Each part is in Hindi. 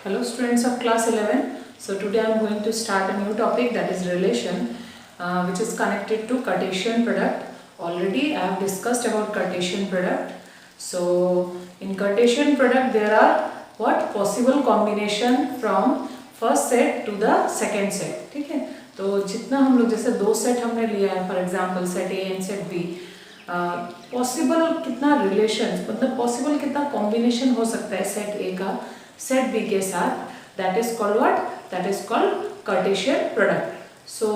Hello students of class 11. So today I am going to start a new topic, that is relation, which is connected to Cartesian product. Already I have discussed about Cartesian product. So in Cartesian product there are what possible combination from first set to the second set. ठीक है, तो जितना हम लोग जैसे दो सेट हमने लिया है, for example set A and set B, possible कितना रिलेशन मतलब पॉसिबल कितना कॉम्बिनेशन हो सकता है सेट ए का सेट बी के साथ, that is called what? That is called Cartesian product. So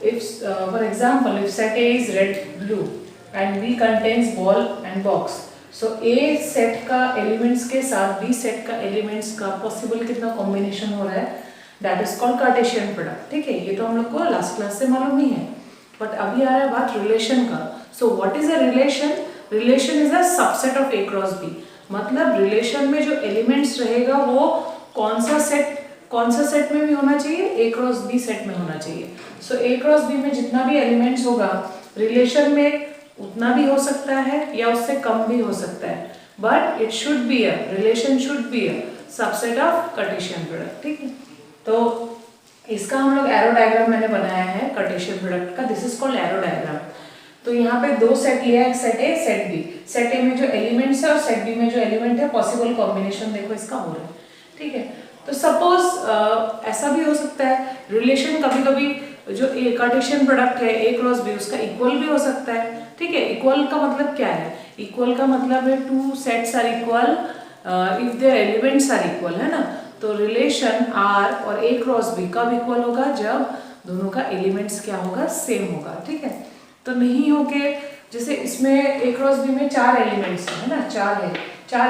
if for example if set A is red blue and B contains ball and box, so A set का एलिमेंट्स के साथ B सेट का एलिमेंट्स का पॉसिबल कितना कॉम्बिनेशन हो रहा है, that is called Cartesian product. ठीक है, ये तो हम लोग को लास्ट क्लास से मालूम नहीं है, बट अभी आ रहा है बात रिलेशन का. So what is a relation? Relation is a subset of A cross B. मतलब रिलेशन में जो एलिमेंट्स रहेगा वो कौन सा सेट में भी होना चाहिए, ए क्रॉस बी सेट में होना चाहिए. सो ए क्रॉस बी में जितना भी एलिमेंट्स होगा रिलेशन में उतना भी हो सकता है या उससे कम भी हो सकता है, but it should be a relation should be a subset of Cartesian product. ठीक है, तो इसका हम लोग एरो डायग्राम मैंने बनाया है कार्टेशियन प्रोडक्ट का. This is called arrow diagram. तो यहाँ पे दो सेट लिया है, set A set B. Set A में जो एलिमेंट्स है और सेट बी में जो एलिमेंट है पॉसिबल कॉम्बिनेशन देखो इसका हो रहा है. ठीक है, तो सपोज ऐसा भी हो सकता है रिलेशन कभी कभी जो कार्टेशियन प्रोडक्ट है ए क्रॉस बी उसका इक्वल भी हो सकता है. ठीक है, इक्वल का मतलब क्या है? इक्वल का मतलब है two sets are equal if their elements are equal, है ना. तो रिलेशन आर और ए क्रॉस बी कब इक्वल होगा? जब दोनों का एलिमेंट्स क्या होगा? सेम होगा. ठीक है, तो नहीं हो के जैसे इसमें ए क्रॉस बी में चार एलिमेंट्स है ना, चार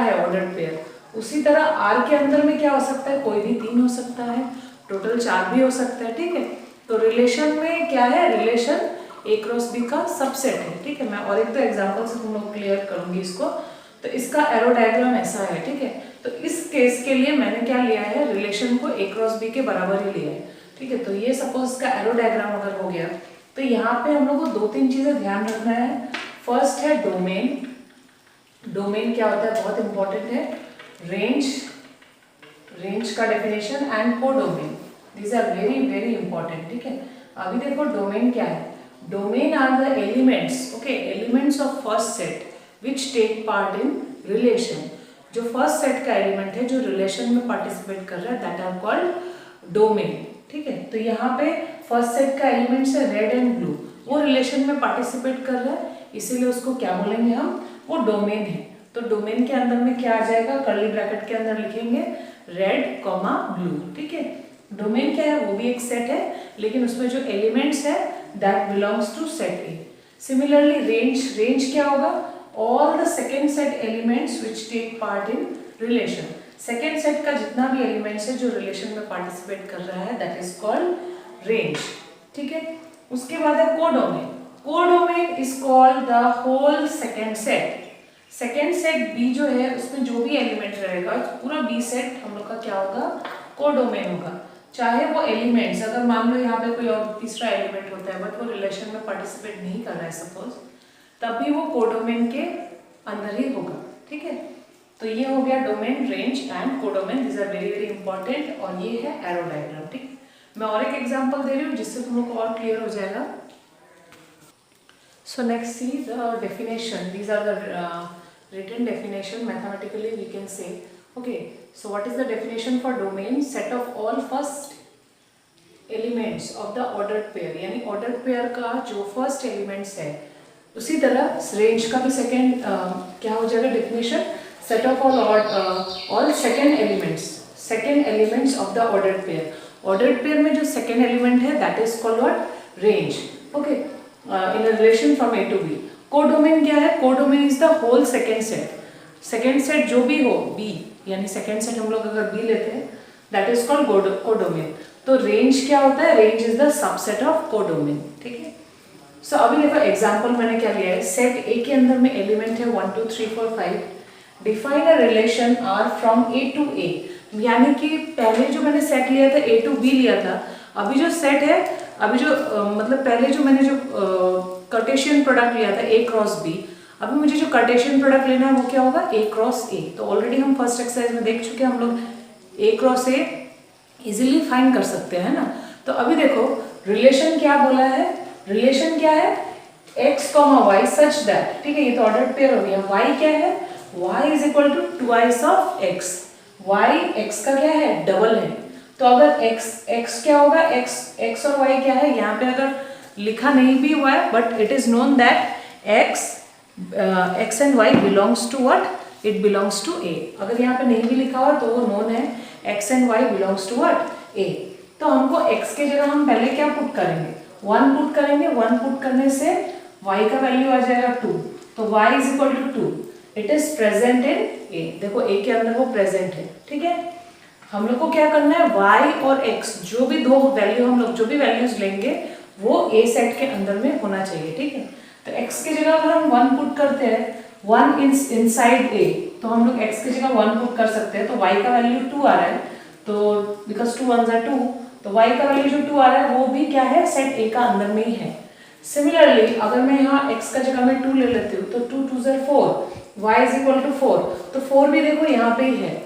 है ऑर्डर्ड पेयर. उसी तरह आर के अंदर में क्या हो सकता है? कोई भी तीन हो सकता है, टोटल चार भी हो सकता है. ठीक है, तो रिलेशन में क्या है? रिलेशन ए क्रॉस बी का सबसेट है. ठीक है, मैं और एक तो एग्जांपल से तुम लोग क्लियर करूंगी इसको. तो इसका एरो डायग्राम ऐसा है. ठीक है, तो इस केस के लिए मैंने क्या लिया है? रिलेशन को ए क्रॉस बी के बराबर ही लिया है. ठीक है, तो ये सपोज इसका एरो डायग्राम अगर हो गया तो यहाँ पे हम लोग को दो तीन चीजें ध्यान रखना है. फर्स्ट है डोमेन. डोमेन क्या होता है? बहुत इंपॉर्टेंट है. रेंज का definition and codomain, these are very very important. ठीक है, अभी देखो डोमेन क्या है. Domain are the elements, okay, elements of first set which take part in relation. जो फर्स्ट सेट का एलिमेंट है जो रिलेशन में पार्टिसिपेट कर रहा है, दैट आर कॉल्ड डोमेन. ठीक है, तो यहाँ पे फर्स्ट सेट का एलिमेंट्स है रेड एंड ब्लू, वो रिलेशन में पार्टिसिपेट कर रहा है, इसीलिए उसको क्या बोलेंगे हम? वो डोमेन है. तो डोमेन के अंदर में क्या आ जाएगा? कर्ली ब्रैकेट के अंदर लिखेंगे रेड कॉमा ब्लू. ठीक है, डोमेन क्या है? वो भी एक सेट है, लेकिन उसमें जो एलिमेंट्स है that belongs to set A. Similarly range क्या होगा? All the second set elements which take part in relation. Second set का जितना भी एलिमेंट्स है जो रिलेशन में पार्टिसिपेट कर रहा है, दैट इज कॉल्ड रेंज. ठीक है, उसके बाद है codomain. Codomain is called the whole second set. Second set B जो है उसमें जो भी एलिमेंट रहेगा पूरा बी सेट हम लोग का क्या होगा? कोडोमेन होगा. चाहे वो एलिमेंट्स अगर मान लो यहाँ पे कोई और तीसरा एलिमेंट होता है बट वो रिलेशन में पार्टिसिपेट नहीं कर रहा है सपोज, तब भी वो कोडोमेन के अंदर ही होगा. ठीक है, तो ये हो गया domain, range and codomain. This are very very important. और ये है एरो डायग्राम. ठीक, मैं और एक एग्जांपल दे रही हूँ जिससे तुम लोग को और क्लियर हो जाएगा. So next see the definition. These are the written definition. Mathematically we can say, okay, so what is the definition for domain? Set of all first elements of the ordered pair. यानी ordered pair का जो first elements है, उसी तरह रेंज का भी सेकेंड क्या हो जाएगा definition? Set of all second elements of the ordered pair. Ordered pair में जो सेकेंड एलिमेंट है that is called what? Range. Okay, in a relation from A to B. Codomain क्या है? Codomain is the whole second set. Second set जो भी हो बी, यानी सेकेंड सेट हम लोग अगर बी लेते हैं दैट इज कॉल्ड कोडोमेन. तो रेंज क्या होता है? Range is the subset of codomain. ठीक है, सो अभी देखो एग्जांपल मैंने क्या लिया है. सेट ए के अंदर में एलिमेंट है 1 2 3 4 5. Define a relation R from A to A. यानी कि पहले जो मैंने सेट लिया था ए टू बी लिया था, अभी जो सेट है अभी जो मतलब पहले जो मैंने जो कार्टेशियन प्रोडक्ट लिया था ए क्रॉस बी, अभी मुझे जो कार्टेशियन प्रोडक्ट लेना है वो क्या होगा? ए क्रॉस ए. तो ऑलरेडी हम फर्स्ट एक्सरसाइज में देख चुके हैं हम लोग ए क्रॉस ए इजीली फाइंड कर सकते हैं ना। तो अभी देखो रिलेशन क्या बोला है, रिलेशन क्या है x, y सच दैट, ठीक है, ये तो ऑर्डर्ड पेयर हो गया। y क्या है, y is equal to twice of x, y x का क्या है डबल है। तो अगर x क्या होगा, x और y क्या है, यहाँ पे अगर लिखा नहीं भी हुआ है but it is known that x and y belongs to what, it belongs to a। अगर यहाँ पे नहीं भी लिखा हुआ तो वो नोन है x and y belongs to what, a। तो हमको x के जगह हम पहले क्या पुट करेंगे, 1 पुट करेंगे। 1 पुट करने से y का वैल्यू आ जाएगा 2, तो y is equal to 2, it is present in a। देखो a के अंदर वो प्रेजेंट है, ठीक है। हम लोग को क्या करना है, y और x जो भी दो वैल्यू हम लोग जो भी वैल्यूज लेंगे वो a सेट के अंदर में होना चाहिए, ठीक है। तो x की जगह अगर हम 1 पुट करते हैं, 1 इनसाइड a, तो हम लोग x की जगह 1 पुट कर सकते हैं, तो y का वैल्यू 2 आ रहा है, तो बिकॉज 2 1s are 2, तो y का वैल्यू जो 2 आ रहा है वो भी क्या है, सेट a का अंदर में ही है। सिमिलरली अगर मैं यहाँ x का जगह में 2 ले लेती हूँ तो 2 2s are 4, y is equal to 4, तो 4 भी देखो यहाँ पे ही है।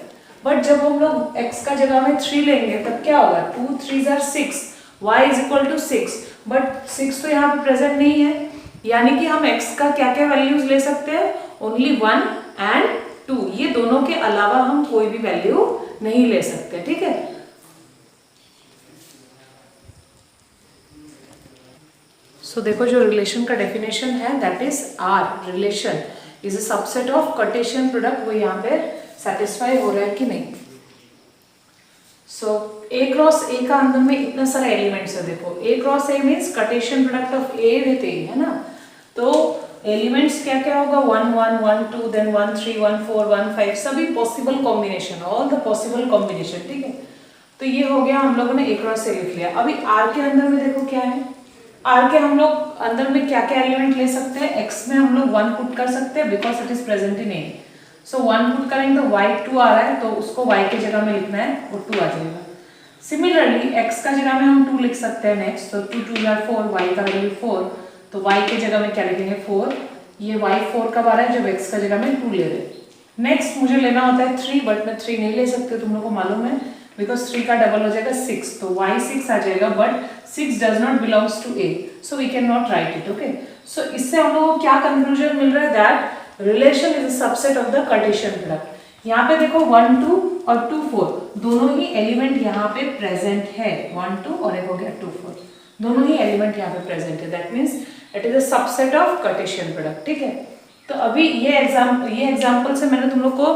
बट जब हम लोग x का जगह में 3 लेंगे तब क्या होगा, 2 3s are 6, y is equal to 6, but 6 तो यहाँ पे प्रेजेंट नहीं है, यानी कि हम x का क्या क्या वैल्यूज ले सकते हैं, ओनली 1 एंड 2, ये दोनों के अलावा हम कोई भी वैल्यू नहीं ले सकते, ठीक है। सो देखो जो रिलेशन का डेफिनेशन है that is R, relation is a subset of Cartesian product, वो यहाँ पे सेटिस्फाई हो रहा है कि नहीं। सो ए क्रॉस ए का अंदर में इतना सारा एलिमेंट्स है, देखो A cross A means Cartesian product of A with A, है ना। तो एलिमेंट्स क्या क्या होगा, 1 1 1 2 देन 1 3 1 4 1 5, सभी possible combination, all the possible combination, ठीक है। तो ये हो गया, हम लोगों ने ए क्रॉस ए लिख लिया। अभी आर के अंदर में देखो क्या है, आर के हम लोग अंदर में क्या क्या एलिमेंट ले सकते हैं, एक्स में हम लोग 1 पुट कर सकते हैं because it is present in A, so 1 put करेंगे तो y 2 आ रहा है, तो उसको y के जगह में लिखना है, वो 2 आ जाएगा। सिमिलरली x का जगह में हम 2 लिख सकते हैं नेक्स्ट, तो 2 2 are 4, y का वैल्यू 4, तो y के जगह में क्या लिखेंगे 4, ये y 4 कब आ रहा है, जब x का जगह में 2 ले रहे हैं। नेक्स्ट मुझे लेना होता है 3, बट मैं 3 नहीं ले सकते, तुम लोगों को मालूम है, बिकॉज 3 का डबल हो जाएगा 6, तो y 6 आ जाएगा, but 6 does not belongs to a, so we can not write it, okay. So इससे हम लोगों को क्या कंक्लूजन मिल रहा है, that relation is a subset of the Cartesian product. यहाँ पे देखो 1 2 और 2 4 दोनों ही एलिमेंट यहाँ पे प्रेजेंट है, 1 2 और एक हो गया 2 4, दोनों ही एलिमेंट यहाँ पे प्रेजेंट है, that means it is a subset of Cartesian product, ठीक है। तो अभी ये एग्जाम्पल से मैंने तुम लोग को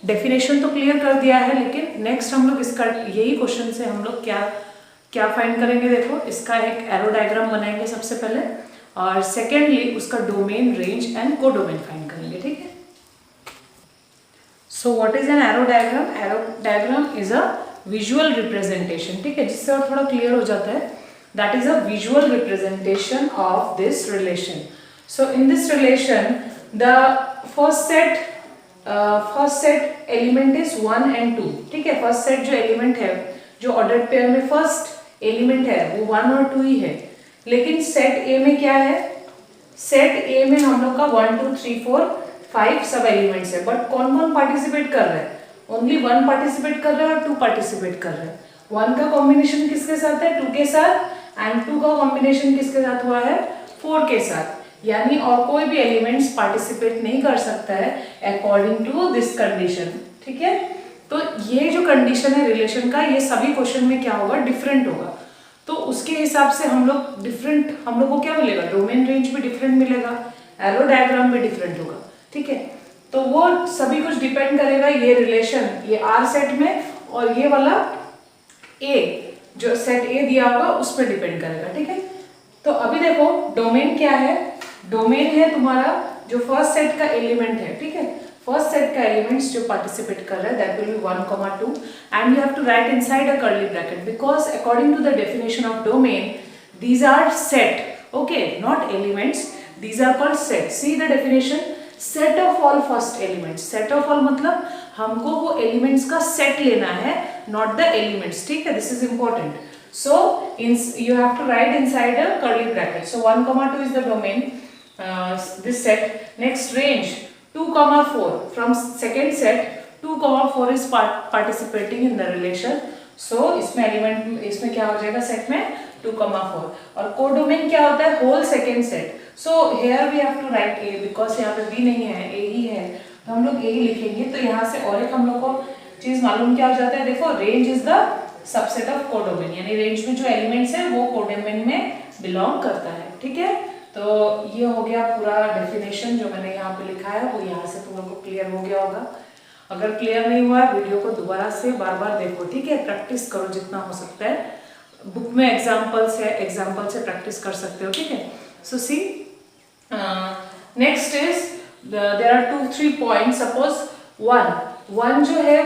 डेफिनेशन तो क्लियर कर दिया है, लेकिन नेक्स्ट हम लोग इसका यही क्वेश्चन से हम लोग क्या फाइंड करेंगे, देखो इसका एक एरो डायग्राम बनाएंगे सबसे पहले, और सेकेंडली उसका डोमेन, रेंज एंड को डोमेन फाइंड करेंगे, ठीक है। सो what is an arrow diagram, arrow diagram is a visual representation, ठीक है, जिससे और थोड़ा क्लियर हो जाता है, that is a visual representation of this relation. So in this relation the first set element is 1 and 2, ठीक है। फर्स्ट सेट जो एलिमेंट है, जो ऑर्डर्ड पेयर में फर्स्ट एलिमेंट है वो 1 और 2 ही है, लेकिन सेट ए में क्या है, सेट ए में हम लोग का 1 2 3 4 5 सब एलिमेंट्स है, बट कौन कौन पार्टिसिपेट कर रहे हैं, ओनली 1 पार्टिसिपेट कर रहा है और 2 पार्टिसिपेट कर रहे हैं। 1 का कॉम्बिनेशन किसके साथ है, 2 के साथ, एंड 2 का कॉम्बिनेशन किसके साथ हुआ है, 4 के साथ, यानी और कोई भी एलिमेंट्स पार्टिसिपेट नहीं कर सकता है अकॉर्डिंग टू दिस कंडीशन, ठीक है। तो ये जो कंडीशन है रिलेशन का, ये सभी क्वेश्चन में क्या होगा, डिफरेंट होगा, तो उसके हिसाब से हम लोग को क्या मिलेगा, डोमेन रेंज भी डिफरेंट मिलेगा, एरो डायग्राम भी डिफरेंट होगा, ठीक है। तो वो सभी कुछ डिपेंड करेगा ये रिलेशन, ये आर सेट में, और ये वाला ए जो सेट ए दिया होगा उस पर डिपेंड करेगा, ठीक है। तो अभी देखो डोमेन क्या है, डोमेन है तुम्हारा जो फर्स्ट सेट का एलिमेंट है, ठीक है, फर्स्ट सेट का एलिमेंट्स जो पार्टिसिपेट कर रहा है that will be 1 2, and you have to write inside a curly bracket, because according to the definition of domain these are set, okay, not elements, these are called set. See the definition, set of all first elements, set of all मतलब हमको वो एलिमेंट्स का सेट लेना है, नॉट द एलिमेंट्स, ठीक है, this is important. So you have to write inside a curly bracket. So 1 2 is the domain, this set. Next range 2 4, from second set 2,4 is participating in the relation. So इसमें एलिमेंट, इसमें क्या हो जाएगा सेट में 2,4. और कोडोमेन क्या होता है, whole second set. So here we have to write A, because यहाँ पे बी नहीं है, ए ही है, तो हम लोग ए ही लिखेंगे. तो यहाँ से और एक हम लोग को चीज मालूम क्या हो जाता है, देखो range is the subset of codomain, यानी रेंज में जो एलिमेंट्स है वो कोडोमेन में बिलोंग करता है. ठीक है, तो ये हो गया पूरा डेफिनेशन जो मैंने यहाँ पे लिखा है, वो यहाँ से तुम लोग को क्लियर हो गया होगा. अगर क्लियर नहीं हुआ वीडियो को दोबारा से बार बार देखो. ठीक है, प्रैक्टिस करो जितना हो सकता है. बुक में एग्जाम्पल्स है, एग्जाम्पल से प्रैक्टिस कर सकते हो. ठीक है, so see next is there are 2-3 points. Suppose one जो है,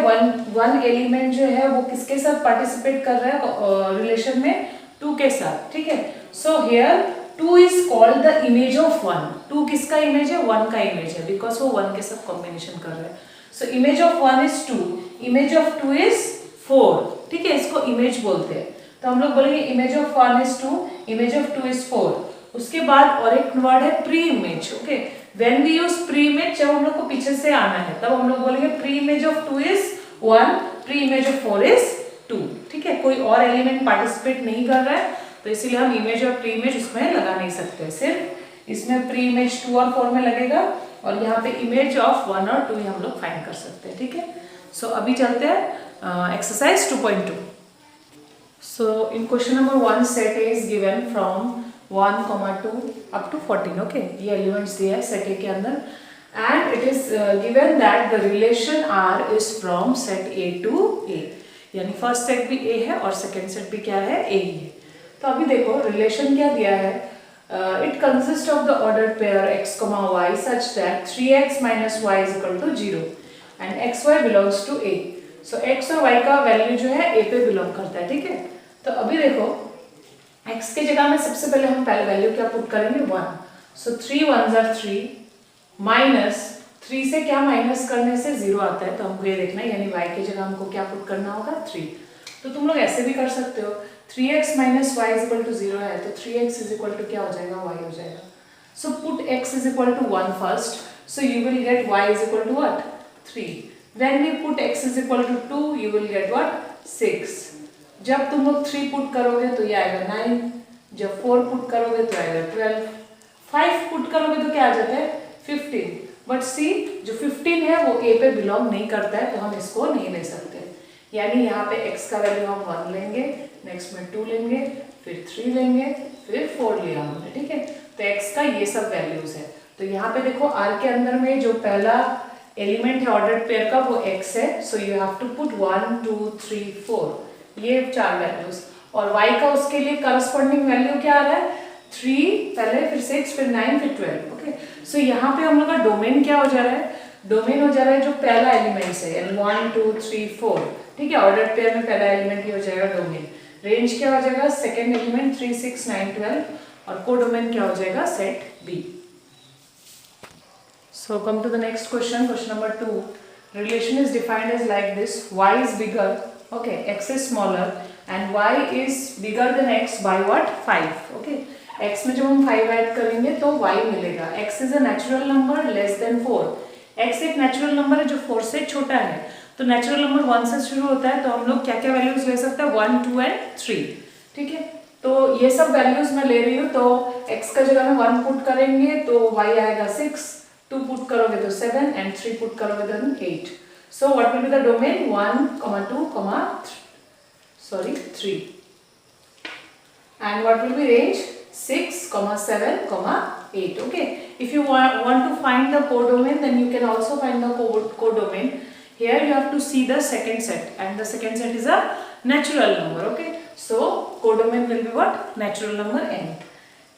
वन एलिमेंट जो है वो किसके साथ पार्टिसिपेट कर रहा है रिलेशन में, 2 के साथ. ठीक है, so here 2 is called the image of 1. 2 किसका इमेज है, 1 का इमेज है, बिकॉज वो 1 के साथ कॉम्बिनेशन कर रहा है. So image of 1 is 2, image of 2 is 4. ठीक है, इसको इमेज बोलते हैं. तो हम लोग बोलेंगे image of 1 is 2, image of 2 is 4. उसके बाद और एक वर्ड है preimage. Okay, when we use preimage, जब हम लोग को पीछे से आना है तब हम लोग बोलेंगे pre image of 2 is 1, pre image of 4 is 2. ठीक है, कोई और एलिमेंट पार्टिसिपेट नहीं कर रहा है, तो इसीलिए हम इमेज और प्री इमेज उसमें लगा नहीं सकते. सिर्फ इसमें प्री इमेज 2 और 4 में लगेगा, और यहाँ पे इमेज ऑफ 1 और 2 हम लोग फाइंड कर सकते हैं. ठीक है, सो अभी चलते हैं exercise 2.2. So in question number 1 set A is given from 1,2 up to 14. Okay, ये elements दिया है set A के अंदर, and it is given that the relation R is from set A to A. यानी first set भी A है और second set भी क्या है, A ही है. तो अभी देखो relation क्या दिया है, it consists of the ordered pair x, y such that 3x minus y is equal to 0 and xy belongs to A. So x और y का वैल्यू जो है A पे बिलोंग करता है. ठीक है, तो अभी देखो x के जगह में सबसे पहले हम पहले वैल्यू क्या पुट करेंगे, 1. सो 3 1s are 3 माइनस 3 से क्या माइनस करने से 0 आता है, तो हमको ये देखना है, यानी y के जगह हमको क्या पुट करना होगा, 3. तो तुम लोग ऐसे भी कर सकते हो, 3x minus y is equal to 0 है, तो 3x इज इक्वल टू क्या हो जाएगा, y हो जाएगा. So put x is equal to 1 first, so you will get y is equal to what, 3. When we put x is equal to 2 you will get what, 6. जब तुम लोग 3 पुट करोगे तो ये आएगा 9, जब 4 पुट करोगे तो आएगा 12, 5 पुट करोगे तो क्या आ जाता है, 15. बट सी जो 15 है वो A पे बिलोंग नहीं करता है, तो हम इसको नहीं ले सकते. यानी यहाँ पे x का वैल्यू हम 1 लेंगे, नेक्स्ट में 2 लेंगे, फिर 3 लेंगे, फिर 4 लिया हमने. ठीक है, तो x का ये सब वैल्यूज है. तो यहाँ पे देखो R के अंदर में जो पहला एलिमेंट है ऑर्डर्ड पेयर का वो x है. So you have to put 1 2 3 4, ये 4 वैल्यूज, और y का उसके लिए करस्पॉन्डिंग वैल्यू क्या आ रहा है, 3 पहले, फिर 6, फिर 9, फिर 12. ओके, सो यहाँ पे हम लोग का डोमेन क्या हो जा रहा है, डोमेन हो जा रहा है जो पहला एलिमेंट है, यानी 1 2 3 4. ठीक है, ऑर्डर्ड पेयर में पहला एलिमेंट ही हो जाएगा डोमेन. रेंज क्या हो जाएगा, सेकेंड एलिमेंट 3 6 9 12, और कोडोमेन क्या हो जाएगा, set B. So come to the next question, question number 2. Relation is defined as like this, y is bigger, okay, x is smaller and y is bigger than x by what, 5. okay, x में जब हम 5 ऐड करेंगे तो y मिलेगा. x is a natural number less than 4. x एक नेचुरल नंबर है जो 4 से छोटा है, तो नेचुरल नंबर 1 से शुरू होता है, तो हम लोग क्या क्या वैल्यूज ले सकते हैं, 1 2 एंड 3. ठीक है, तो ये सब वैल्यूज मैं ले रही हूँ. तो x का जगह में 1 पुट करेंगे तो y आएगा 6, 2 पुट करोगे तो 7 एंड 3 पुट करोगे तो 8. So what will be the domain, 1, 2, 3. And what will be range, 6, 7, 8. Okay. If you want to find the codomain, then you can also find the codomain. Here you have to see the second set, and the second set is a natural number. Okay. So codomain will be what, natural number n.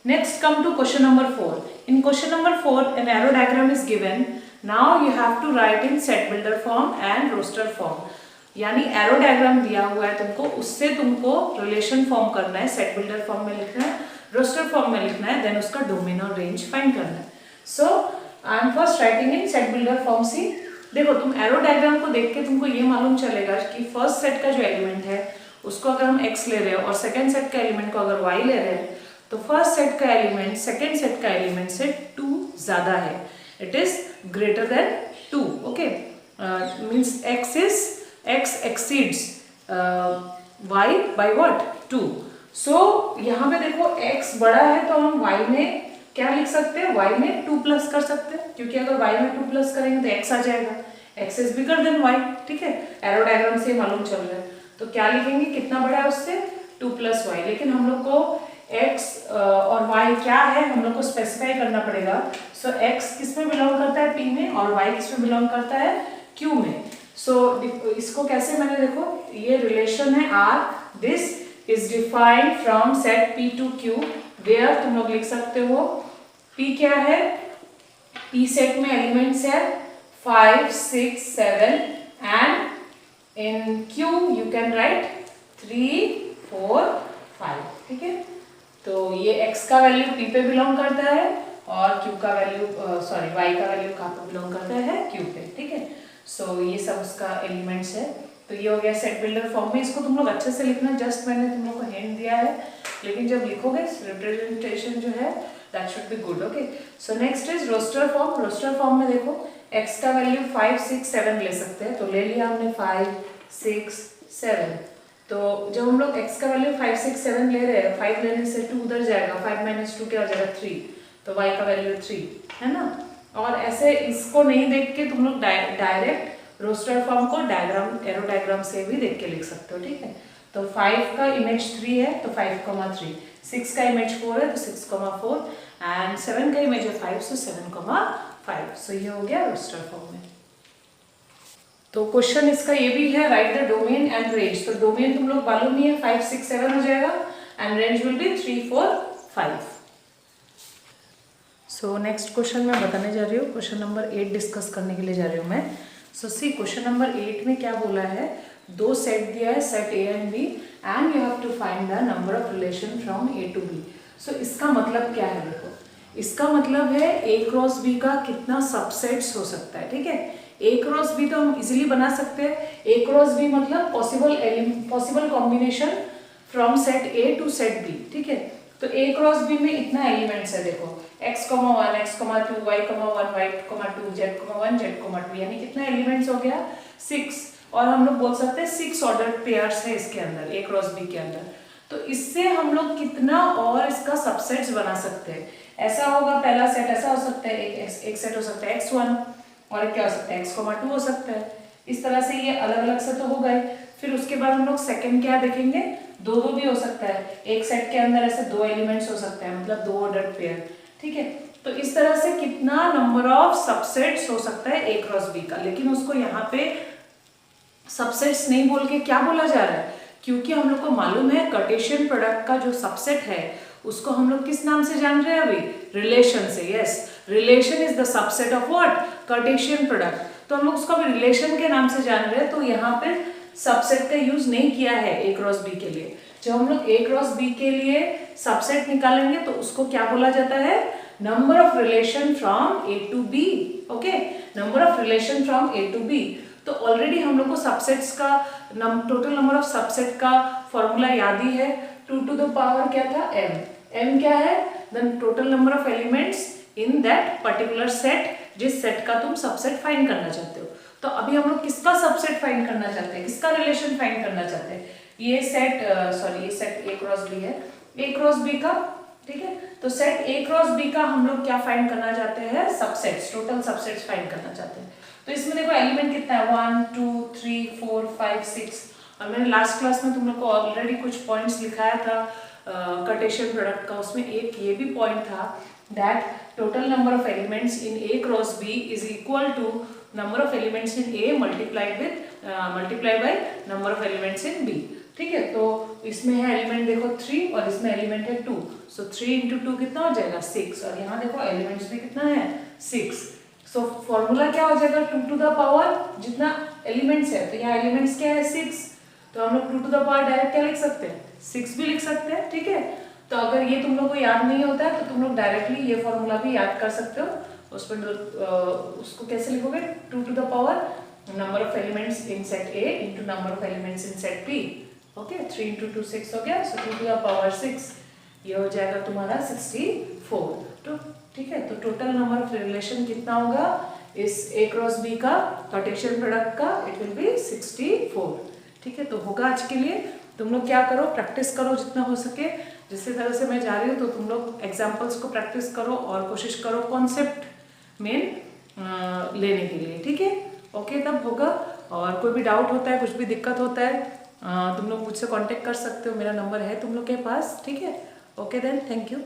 Next come to question number 4. In question number 4, an arrow diagram is given. Now you have to write in set builder form and roster form. यानी एरो डायग्राम दिया हुआ है तुमको, उससे तुमको रिलेशन फॉर्म करना है, सेट बिल्डर फॉर्म में लिखना है, रोस्टर फॉर्म में लिखना है, देन उसका डोमेन और रेंज फाइंड करना है. So I am first writing in set builder form. See देखो, तुम एरो डायग्राम को देख के तुमको ये मालूम चलेगा कि फर्स्ट सेट का जो एलिमेंट है उसको अगर हम x ले रहे हैं और सेकेंड सेट का एलिमेंट को अगर y ले रहे हैं, तो फर्स्ट सेट का एलिमेंट सेकेंड सेट का एलिमेंट से 2 ज्यादा है, it is greater than 2. Okay, means x exceeds y by what 2. सो यहाँ पे देखो x बड़ा है तो हम y में क्या लिख सकते हैं, y में 2 प्लस कर सकते हैं, क्योंकि अगर y में 2 प्लस करेंगे तो x आ जाएगा, x is bigger than y. ठीक है, एरो डायग्राम से मालूम चल रहा है. तो क्या लिखेंगे, कितना बड़ा है उससे 2 प्लस वाई. लेकिन हम लोग को x और y क्या है हम लोग को स्पेसिफाई करना पड़ेगा. सो x किस में बिलोंग करता है, p में, और y किस में बिलोंग करता है, q में. सो इसको कैसे, मैंने देखो ये रिलेशन है r, this is defined from set p to q, where तुम लोग लिख सकते हो p क्या है, p सेट में एलिमेंट्स है 5 6 7 and in q you can write 3 4 5. ठीक है, तो ये x का वैल्यू p पे बिलोंग करता है और q का वैल्यू y का वैल्यू कहाँ पे बिलोंग करता है, q पे. ठीक है, सो ये सब उसका एलिमेंट्स है. तो ये हो गया सेट बिल्डर फॉर्म में. इसको तुम लोग अच्छे से लिखना, जस्ट मैंने तुम लोग को हिंट दिया है, लेकिन जब लिखोगे रिप्रेजेंटेशन जो है that should be good. Okay, so next is roster form. Roster form में देखो x का वैल्यू 5 6 7 ले सकते हैं, तो ले लिया हमने 5 6 7. तो जब हम लोग x का वैल्यू 5 6 7 ले रहे हैं, 5 लेने से 2 उधर जाएगा, 5 माइनस 2 क्या हो जाएगा 3, तो y का वैल्यू 3 है ना. और ऐसे इसको नहीं देख के तुम लोग डायरेक्ट रोस्टर फॉर्म को डायग्राम, एरो डायग्राम से भी देख के लिख सकते हो. ठीक है, तो 5 का इमेज 3 है तो 5,3, 6 का इमेज 4 है तो 6,4 एंड 7 का इमेज है 5 तो 7,5. सो ये हो गया रोस्टर फॉर्म में. तो क्वेश्चन इसका ये भी है, right the domain and range. तो डोमेन तुम लोग मालूम नहीं है, 5 6 7 हो जाएगा and range will be 3 4 5. So next question मैं बताने जा रही हूँ, क्वेश्चन नंबर 8 डिस्कस करने के लिए जा रही हूँ मैं. सो सी क्वेश्चन नंबर 8 में क्या बोला है, दो सेट दिया है, set A and B, and you have to find the number of relation from A to B. So इसका मतलब क्या है, देखो इसका मतलब है ए क्रॉस बी का कितना सबसेट्स हो सकता है. ठीक है, ए क्रॉस बी तो हम इजीली बना सकते हैं. ए क्रॉस बी मतलब possible combination from set A to set B. ठीक है, तो ए क्रॉस बी में इतना एलिमेंट्स है, देखो x, 1 x, 2 y, 1 y, 2 z, 1 z, 2, यानी कितना एलिमेंट्स हो गया 6. और हम लोग बोल सकते हैं 6 ऑर्डर पेयर्स है इसके अंदर, ए क्रॉस बी के अंदर. तो इससे हम लोग कितना और इसका सबसेट्स बना सकते हैं. ऐसा होगा, पहला सेट ऐसा हो सकता है, एक सेट हो सकता है x1, और क्या हो सकता है x, 2 हो सकता है. इस तरह से ये अलग अलग से तो हो गए. फिर उसके बाद हम लोग सेकंड क्या देखेंगे, दो भी हो सकता है, एक सेट के अंदर ऐसे 2 एलिमेंट्स हो सकते हैं, मतलब 2 ऑर्डर पेयर. ठीक है, तो इस तरह से कितना नंबर ऑफ सबसेट्स हो सकता है ए क्रॉस बी का. लेकिन उसको यहाँ पे सबसेट्स नहीं बोल के क्या बोला जा रहा है, क्योंकि हम लोग को मालूम है कार्टेशियन प्रोडक्ट का जो सबसेट है उसको हम लोग किस नाम से जान रहे हैं अभी, रिलेशन से. Yes, relation is the subset of what, Cartesian product. तो हम लोग उसको अभी रिलेशन के नाम से जान रहे हैं, तो यहाँ पे सबसेट का यूज नहीं किया है ए क्रॉस बी के लिए. जब हम लोग ए क्रॉस बी के लिए सबसेट निकालेंगे तो उसको क्या बोला जाता है, number of relation from A to B. Okay, number of relation from A to B. तो ऑलरेडी हम लोग को सबसेट्स का टोटल नंबर ऑफ सबसेट का फॉर्मूला याद ही है, 2 to the power क्या था m. m क्या है, the total number of elements in that particular set, जिस सेट का तुम सबसेट फाइंड करना चाहते हो. तो अभी हम लोग किसका सबसेट फाइंड करना चाहते हैं, किसका रिलेशन फाइंड करना चाहते हैं, ये सेट ये सेट ए क्रॉस बी है, ए क्रॉस बी का. ठीक है, तो सेट ए क्रॉस बी का हम लोग क्या फाइंड करना चाहते हैं, सबसेट्स, टोटल सबसेट्स फाइंड करना चाहते हैं. तो इसमें देखो एलिमेंट कितना है, 1 2 3 4 5 6. और मैंने लास्ट क्लास में तुम लोग को ऑलरेडी कुछ पॉइंट्स लिखाया था कार्टेशियन प्रोडक्ट का. उसमें एक ये भी पॉइंट था that total number of elements in A cross B is equal to number of elements in A multiply by number of elements in B. ठीक है, तो इसमें है एलिमेंट देखो 3 और इसमें एलिमेंट है 2. सो 3 into 2 कितना हो जाएगा 6, और यहाँ देखो एलिमेंट्स भी कितना है 6. सो फॉर्मूला क्या हो जाएगा, 2 to the power जितना एलिमेंट्स है, तो यहाँ एलिमेंट्स क्या है 6, तो हम लोग 2 to the power डायरेक्ट क्या लिख सकते हैं, 6 भी लिख सकते हैं. ठीक है, तो अगर ये तुम लोग को याद नहीं होता है तो तुम लोग डायरेक्टली ये फॉर्मूला भी याद कर सकते हो. उसमें उसको कैसे लिखोगे, 2 to the power number of elements in set A into number of elements in set B. Okay, 3 into 2 6 हो गया, सो 2 to the power 6, ये हो जाएगा तुम्हारा 64. तो ठीक है, तो टोटल नंबर ऑफ रिलेशन कितना होगा, इस A क्रॉस B का कार्टेशियन प्रोडक्ट का इट विल बी 64। ठीक है, तो होगा आज के लिए। तुम लोग क्या करो, प्रैक्टिस करो जितना हो सके। जिस तरह से मैं जा रही हूँ तो तुम लोग एग्जाम्पल्स को प्रैक्टिस करो और कोशिश करो कॉन्सेप्ट मेन लेने के लिए। ठीक है, ओके, तब होगा। और कोई भी डाउट होता है, कुछ भी दिक्कत होता है, तुम लोग मुझसे कांटेक्ट कर सकते हो, मेरा नंबर है तुम लोग के पास। ठीक है, ओके देन, थैंक यू।